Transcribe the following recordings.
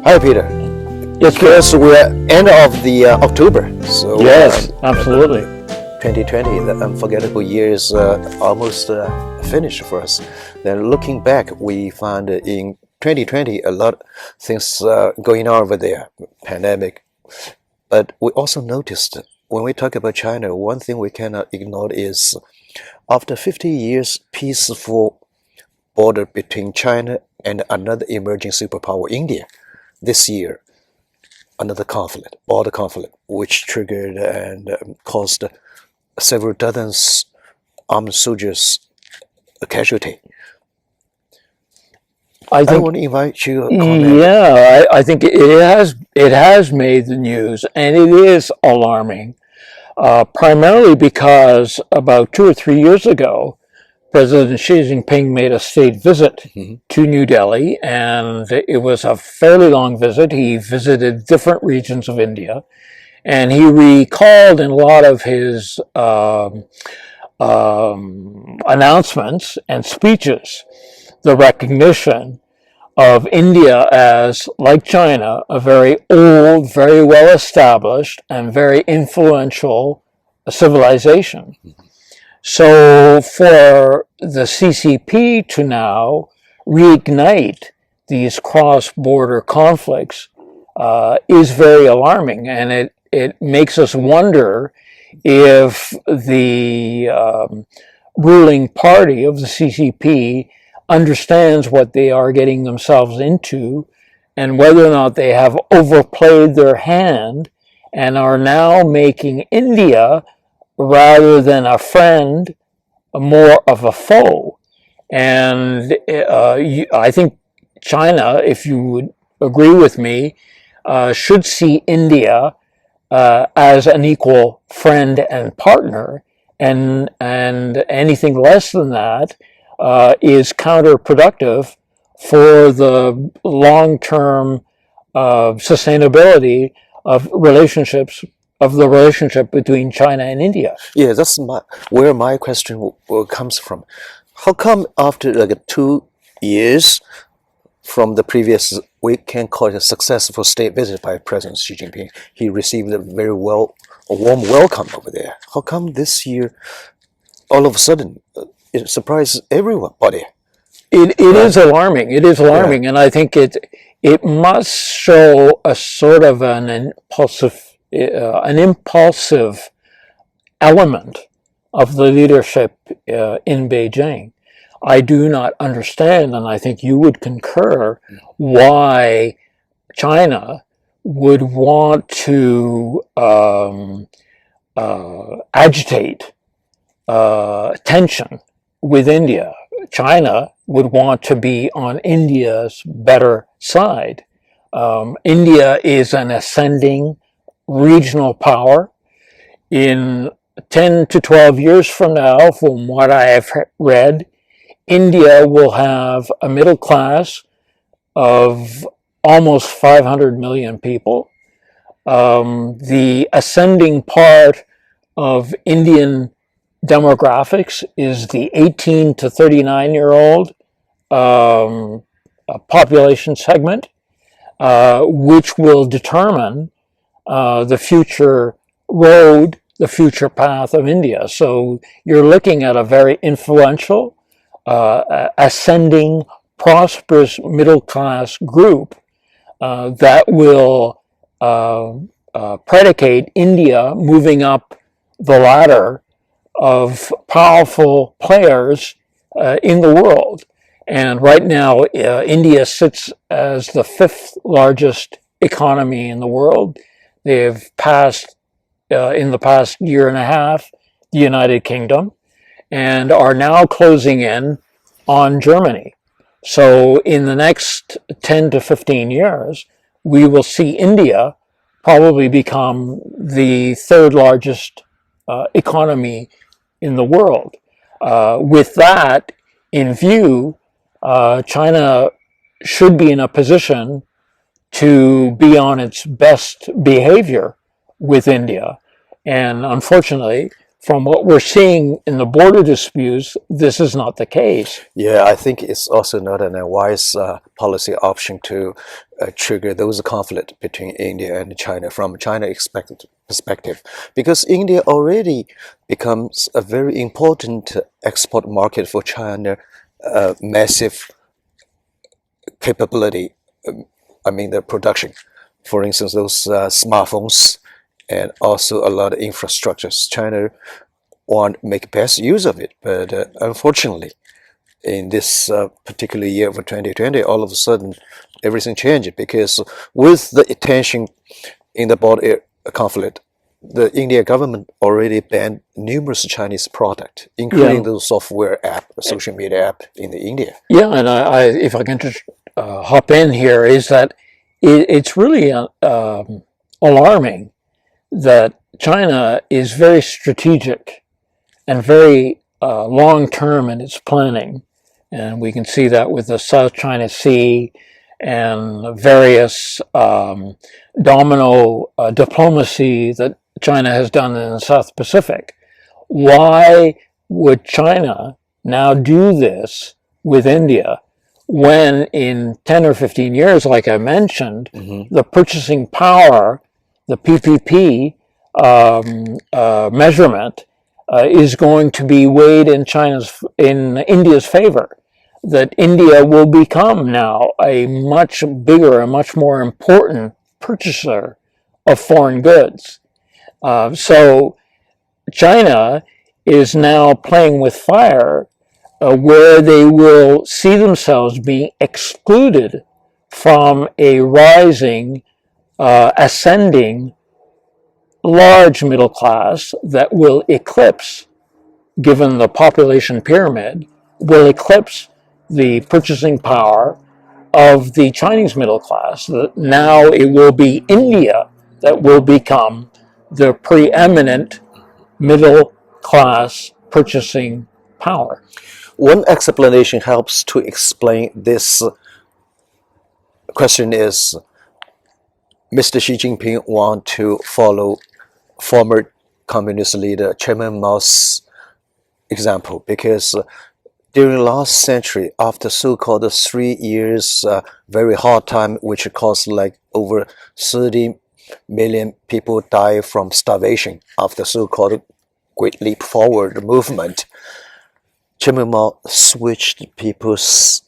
Hi, Peter. Yes, Because we're end of the October, so yes, absolutely. 2020, the unforgettable year is almost finished for us. Then looking back, we found in 2020 a lot of things going on over there, pandemic. But we also noticed when we talk about China, one thing we cannot ignore is after 50 years peaceful border between China and another emerging superpower, India, this year another conflict, border conflict, which triggered and caused several dozens armed soldiers a casualty. I I think, want to invite you to comment. yeah, I think it has made the news, and it is alarming. Primarily because about 2 or 3 years ago, President Xi Jinping made a state visit Mhm. to New Delhi, and it was a fairly long visit. He visited different regions of India, and he recalled in a lot of his announcements and speeches the recognition of India as, like China, a very old, very well established, and very influential civilization. So for the CCP to now reignite these cross-border conflicts is very alarming, and it makes us wonder if the ruling party of the CCP understands what they are getting themselves into and whether or not they have overplayed their hand and are now making India, rather than a friend, more of a foe. And I think China, if you would agree with me, should see India as an equal friend and partner, and anything less than that is counterproductive for the long-term sustainability of relationships of the relationship between China and India. Yeah, that's where my question comes from. How come after like 2 years from the previous, we can call it a successful state visit by President Xi Jinping, he received a warm welcome over there. How come this year, all of a sudden, it surprised everybody? It is alarming. It is Yeah. alarming, and I think it must show a sort of an impulsive element of the leadership in Beijing. I do not understand, and I think you would concur, why China would want to agitate tension with India. China would want to be on India's better side. India is an ascending regional power. In 10 to 12 years from now, from what I have read, India will have a middle class of almost 500 million people. The ascending part of Indian demographics is the 18 to 39-year-old population segment, which will determine the future road, the future path of India. So you're looking at a very influential, ascending, prosperous middle class group that will predicate India moving up the ladder of powerful players in the world. And right now, India sits as the fifth largest economy in the world. They've passed, in the past year and a half, the United Kingdom, and are now closing in on Germany. So in the next 10 to 15 years, we will see India probably become the third largest economy in the world. With that in view, China should be in a position to be on its best behavior with India. And unfortunately, from what we're seeing in the border disputes, this is not the case. Yeah, I think it's also not an wise policy option to trigger those conflict between India and China from China expected perspective, because India already becomes a very important export market for China, massive capability. I mean, the production, for instance, those smartphones, and also a lot of infrastructures. China want to make best use of it, but unfortunately, in this particular year of 2020, all of a sudden, everything changed, because with the tension in the border conflict, the India government already banned numerous Chinese products, including the software app, the social media app in India. Yeah, and I if I can just hop in here, is that it's really alarming that China is very strategic and very long-term in its planning. And we can see that with the South China Sea and various domino diplomacy that China has done in the South Pacific. Why would China now do this with India when in 10 or 15 years, like I mentioned, the purchasing power, the PPP measurement is going to be weighed in India's favor? That India will become now a much bigger, a much more important purchaser of foreign goods. So China is now playing with fire, where they will see themselves being excluded from a rising, ascending, large middle class that will eclipse, given the population pyramid, will eclipse the purchasing power of the Chinese middle class. That now it will be India that will become the preeminent middle class purchasing power. One explanation helps to explain this question is Mr. Xi Jinping want to follow former communist leader Chairman Mao's example, because during last century, after so-called 3 years very hard time, which caused like over 30 million people die from starvation after so-called Great Leap Forward movement, Chairman Mao switched people's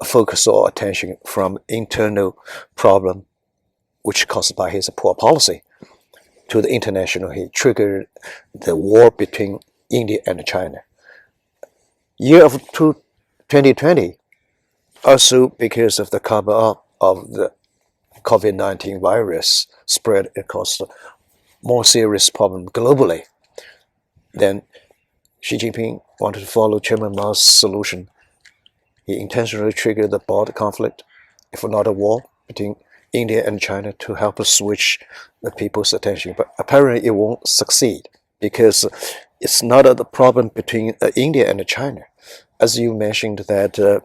focus or attention from internal problem, which caused by his poor policy, to the international. He triggered the war between India and China. Year of 2020, also because of the cover up of the COVID-19 virus spread, it caused a more serious problem globally. Then Xi Jinping wanted to follow Chairman Mao's solution. He intentionally triggered the border conflict, if not a war, between India and China to help us switch the people's attention. But apparently it won't succeed, because it's not the problem between India and China. As you mentioned that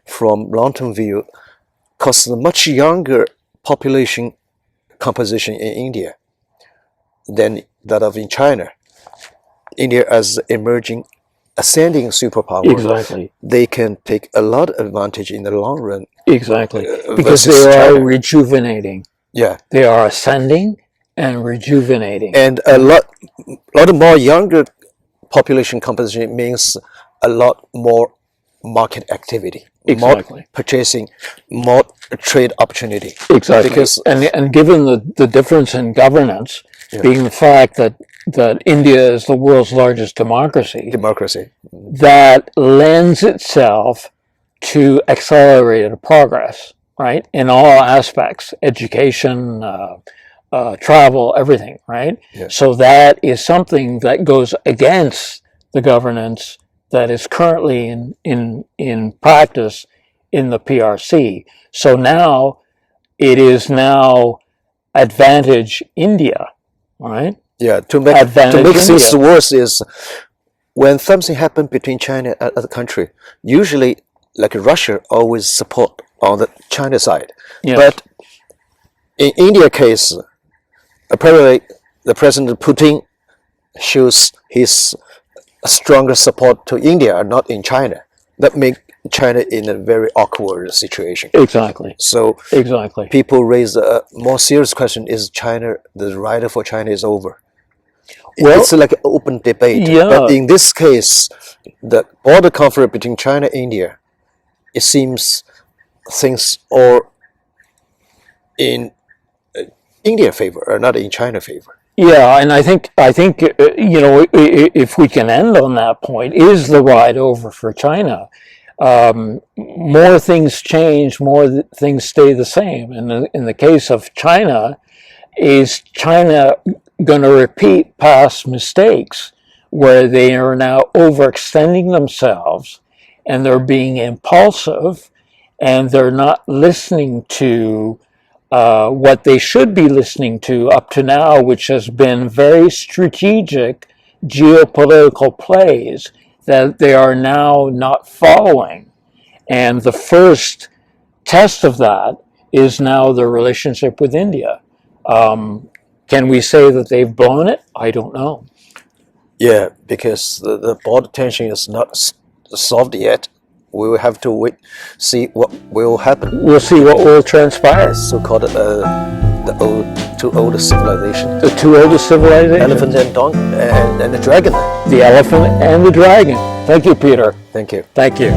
from long-term view, because the much younger population composition in India than that of in China. India as emerging, ascending superpower. Exactly. They can take a lot of advantage in the long run. Exactly. Because they are rejuvenating. Yeah. They are ascending and rejuvenating. And a lot more younger population composition means a lot more market activity. Exactly. More purchasing, more trade opportunity. Exactly. Because, and given the difference in governance, being the fact that India is the world's largest democracy, that lends itself to accelerated progress, right? In all aspects, education, travel, everything, right? Yeah. So that is something that goes against the governance that is currently in practice in the PRC. So now it is now advantage India, right? Yeah, to make things worse is when something happens between China and other country, usually like Russia always support on the China side. Yes. But in India case, apparently the President Putin shows his stronger support to India and not in China. That make China in a very awkward situation. Exactly. So Exactly. people raise a more serious question: is China, the right for China is over? Well, it's like an open debate. yeah. But in this case, the border conflict between China and India, it seems things are in India favor or not in China favor. Yeah, and I think you know, if we can end on that point, is the ride over for China? More things change, more things stay the same. And in the case of China, is China going to repeat past mistakes where they are now overextending themselves and they're being impulsive and they're not listening to what they should be listening to up to now, which has been very strategic geopolitical plays that they are now not following. And the first test of that is now their relationship with India. Can we say that they've blown it? I don't know. Yeah, because the border tension is not solved yet. We will have to wait, see what will happen. We'll see what will transpire. So-called two old civilization. The two oldest civilizations. Elephant and the dragon. The elephant and the dragon. Thank you, Peter. Thank you. Thank you.